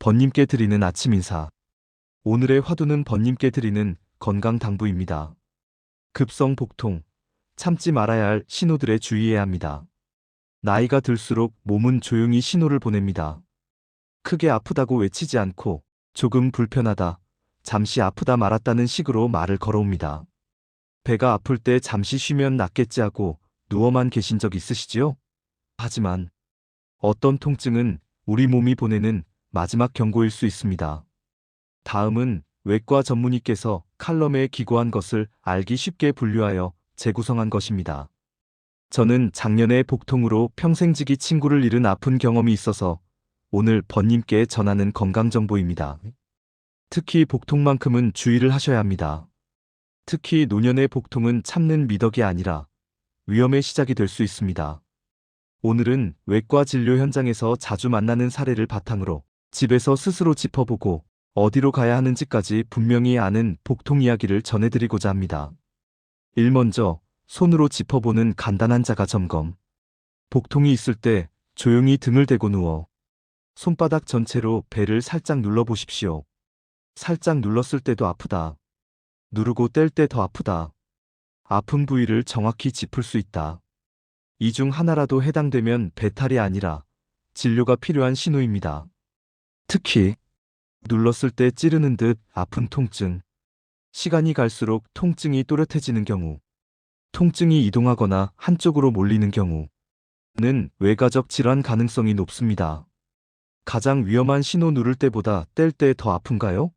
번님께 드리는 아침 인사. 오늘의 화두는 번님께 드리는 건강 당부입니다. 급성 복통, 참지 말아야 할 신호들에 주의해야 합니다. 나이가 들수록 몸은 조용히 신호를 보냅니다. 크게 아프다고 외치지 않고 조금 불편하다, 잠시 아프다 말았다는 식으로 말을 걸어옵니다. 배가 아플 때 잠시 쉬면 낫겠지 하고 누워만 계신 적 있으시지요? 하지만 어떤 통증은 우리 몸이 보내는 마지막 경고일 수 있습니다. 다음은 외과 전문의께서 칼럼에 기고한 것을 알기 쉽게 분류하여 재구성한 것입니다. 저는 작년에 복통으로 평생지기 친구를 잃은 아픈 경험이 있어서 오늘 번님께 전하는 건강정보입니다. 특히 복통만큼은 주의를 하셔야 합니다. 특히 노년의 복통은 참는 미덕이 아니라 위험의 시작이 될 수 있습니다. 오늘은 외과 진료 현장에서 자주 만나는 사례를 바탕으로 집에서 스스로 짚어보고 어디로 가야 하는지까지 분명히 아는 복통 이야기를 전해드리고자 합니다. 먼저 손으로 짚어보는 간단한 자가 점검. 복통이 있을 때 조용히 등을 대고 누워 손바닥 전체로 배를 살짝 눌러보십시오. 살짝 눌렀을 때도 아프다. 누르고 뗄 때 더 아프다. 아픈 부위를 정확히 짚을 수 있다. 이 중 하나라도 해당되면 배탈이 아니라 진료가 필요한 신호입니다. 특히 눌렀을 때 찌르는 듯 아픈 통증, 시간이 갈수록 통증이 또렷해지는 경우, 통증이 이동하거나 한쪽으로 몰리는 경우는 외가적 질환 가능성이 높습니다. 가장 위험한 신호 누를 때보다 뗄 때 더 아픈가요?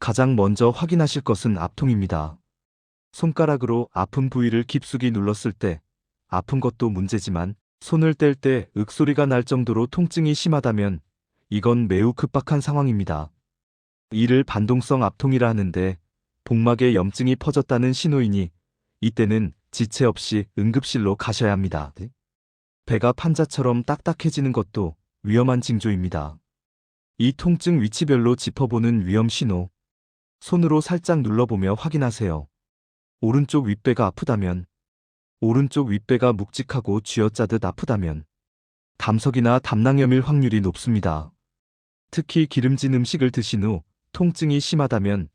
가장 먼저 확인하실 것은 압통입니다. 손가락으로 아픈 부위를 깊숙이 눌렀을 때 아픈 것도 문제지만 손을 뗄 때 윽소리가 날 정도로 통증이 심하다면 이건 매우 급박한 상황입니다. 이를 반동성 압통이라 하는데 복막에 염증이 퍼졌다는 신호이니 이때는 지체 없이 응급실로 가셔야 합니다. 배가 판자처럼 딱딱해지는 것도 위험한 징조입니다. 이 통증 위치별로 짚어보는 위험 신호. 손으로 살짝 눌러보며 확인하세요. 오른쪽 윗배가 아프다면, 오른쪽 윗배가 묵직하고 쥐어짜듯 아프다면 담석이나 담낭염일 확률이 높습니다. 특히 기름진 음식을 드신 후 통증이 심하다면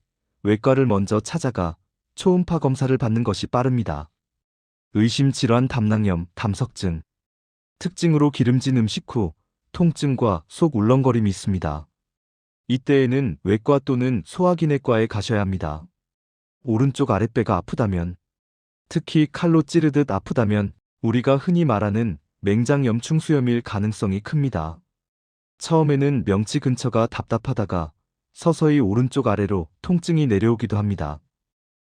외과를 먼저 찾아가 초음파 검사를 받는 것이 빠릅니다. 의심 질환 담낭염, 담석증. 특징으로 기름진 음식 후 통증과 속 울렁거림이 있습니다. 이때에는 외과 또는 소화기내과에 가셔야 합니다. 오른쪽 아랫배가 아프다면, 특히 칼로 찌르듯 아프다면 우리가 흔히 말하는 맹장염충수염일 가능성이 큽니다. 처음에는 명치 근처가 답답하다가 서서히 오른쪽 아래로 통증이 내려오기도 합니다.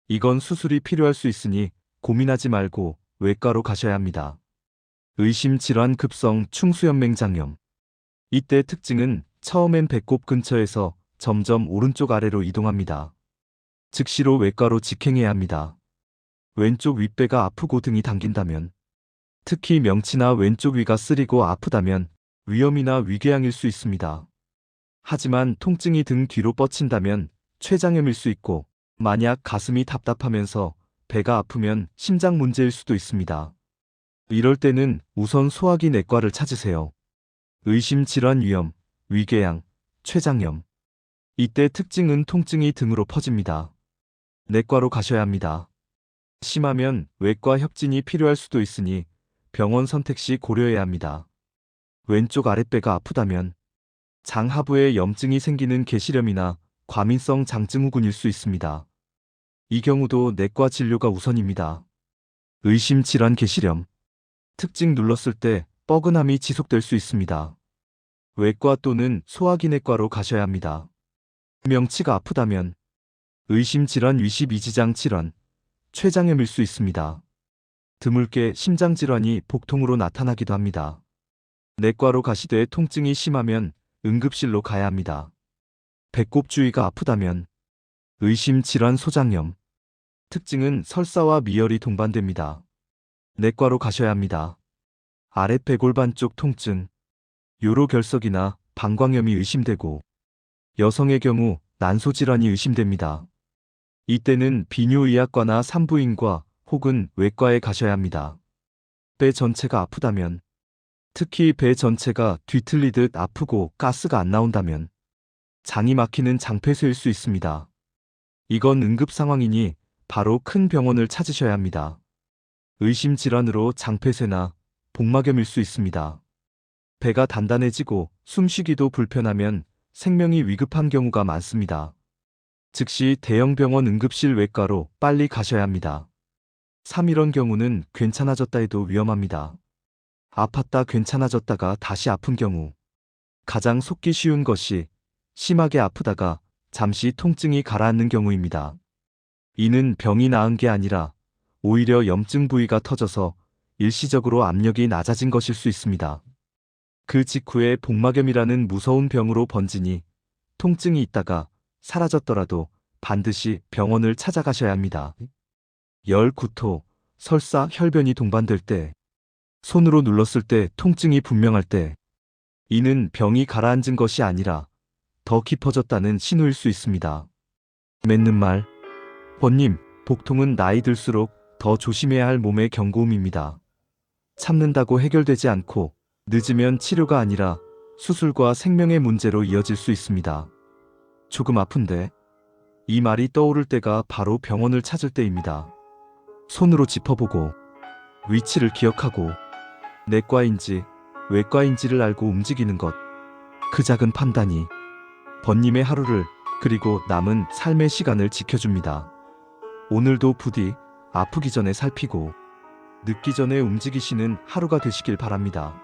이건 수술이 필요할 수 있으니 고민하지 말고 외과로 가셔야 합니다. 의심 질환 급성 충수염 맹장염. 이때 특징은 처음엔 배꼽 근처에서 점점 오른쪽 아래로 이동합니다. 즉시로 외과로 직행해야 합니다. 왼쪽 윗배가 아프고 등이 당긴다면, 특히 명치나 왼쪽 위가 쓰리고 아프다면 위염이나 위궤양일 수 있습니다. 하지만 통증이 등 뒤로 뻗친다면 췌장염일 수 있고, 만약 가슴이 답답하면서 배가 아프면 심장 문제일 수도 있습니다. 이럴 때는 우선 소화기 내과를 찾으세요. 의심 질환 위염, 위궤양, 췌장염. 이때 특징은 통증이 등으로 퍼집니다. 내과로 가셔야 합니다. 심하면 외과 협진이 필요할 수도 있으니 병원 선택 시 고려해야 합니다. 왼쪽 아랫배가 아프다면 장 하부에 염증이 생기는 계시염이나 과민성 장증후군일 수 있습니다. 이 경우도 내과 진료가 우선입니다. 의심 질환 계시염. 특징 눌렀을 때 뻐근함이 지속될 수 있습니다. 외과 또는 소화기내과로 가셔야 합니다. 명치가 아프다면 의심 질환 위십이지장 질환, 췌장염일 수 있습니다. 드물게 심장질환이 복통으로 나타나기도 합니다. 내과로 가시되 통증이 심하면 응급실로 가야 합니다. 배꼽 주위가 아프다면 의심 질환 소장염. 특징은 설사와 미열이 동반됩니다. 내과로 가셔야 합니다. 아랫배골반 쪽 통증, 요로결석이나 방광염이 의심되고 여성의 경우 난소질환이 의심됩니다. 이때는 비뇨의학과나 산부인과 혹은 외과에 가셔야 합니다. 배 전체가 아프다면, 특히 배 전체가 뒤틀리듯 아프고 가스가 안 나온다면 장이 막히는 장폐소일 수 있습니다. 이건 응급 상황이니 바로 큰 병원을 찾으셔야 합니다. 의심 질환으로 장폐쇄나 복막염일 수 있습니다. 배가 단단해지고 숨쉬기도 불편하면 생명이 위급한 경우가 많습니다. 즉시 대형 병원 응급실 외과로 빨리 가셔야 합니다. 3. 이런 경우는 괜찮아졌다 해도 위험합니다. 아팠다 괜찮아졌다가 다시 아픈 경우. 가장 속기 쉬운 것이 심하게 아프다가 잠시 통증이 가라앉는 경우입니다. 이는 병이 나은 게 아니라 오히려 염증 부위가 터져서 일시적으로 압력이 낮아진 것일 수 있습니다. 그 직후에 복막염이라는 무서운 병으로 번지니 통증이 있다가 사라졌더라도 반드시 병원을 찾아가셔야 합니다. 열, 구토, 설사, 혈변이 동반될 때, 손으로 눌렀을 때 통증이 분명할 때, 이는 병이 가라앉은 것이 아니라 더 깊어졌다는 신호일 수 있습니다. 맺는 말, 번님, 복통은 나이 들수록 더 조심해야 할 몸의 경고음입니다. 참는다고 해결되지 않고 늦으면 치료가 아니라 수술과 생명의 문제로 이어질 수 있습니다. 조금 아픈데? 이 말이 떠오를 때가 바로 병원을 찾을 때입니다. 손으로 짚어보고 위치를 기억하고 내과인지 외과인지를 알고 움직이는 것. 그 작은 판단이 번님의 하루를 그리고 남은 삶의 시간을 지켜줍니다. 오늘도 부디 아프기 전에 살피고 늦기 전에 움직이시는 하루가 되시길 바랍니다.